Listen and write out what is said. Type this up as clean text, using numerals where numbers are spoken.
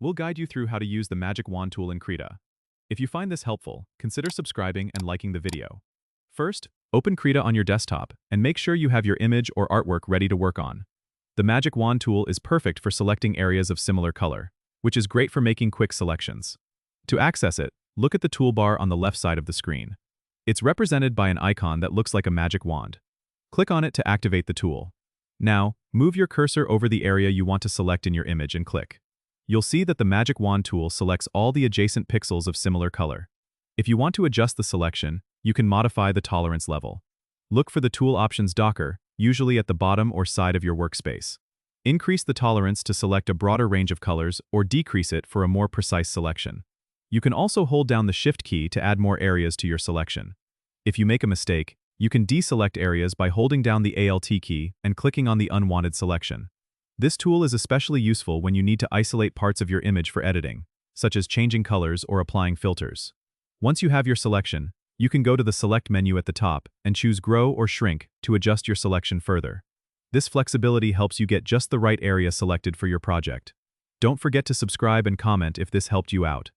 we'll guide you through how to use the Magic Wand tool in Krita. If you find this helpful, consider subscribing and liking the video. First, open Krita on your desktop and make sure you have your image or artwork ready to work on. The Magic Wand tool is perfect for selecting areas of similar color, which is great for making quick selections. To access it, look at the toolbar on the left side of the screen. It's represented by an icon that looks like a magic wand. Click on it to activate the tool. Now, move your cursor over the area you want to select in your image and click. You'll see that the Magic Wand tool selects all the adjacent pixels of similar color. If you want to adjust the selection, you can modify the tolerance level. Look for the Tool Options docker, usually at the bottom or side of your workspace. Increase the tolerance to select a broader range of colors or decrease it for a more precise selection. You can also hold down the Shift key to add more areas to your selection. If you make a mistake, you can deselect areas by holding down the Alt key and clicking on the unwanted selection. This tool is especially useful when you need to isolate parts of your image for editing, such as changing colors or applying filters. Once you have your selection, you can go to the Select menu at the top and choose Grow or Shrink to adjust your selection further. This flexibility helps you get just the right area selected for your project. Don't forget to subscribe and comment if this helped you out.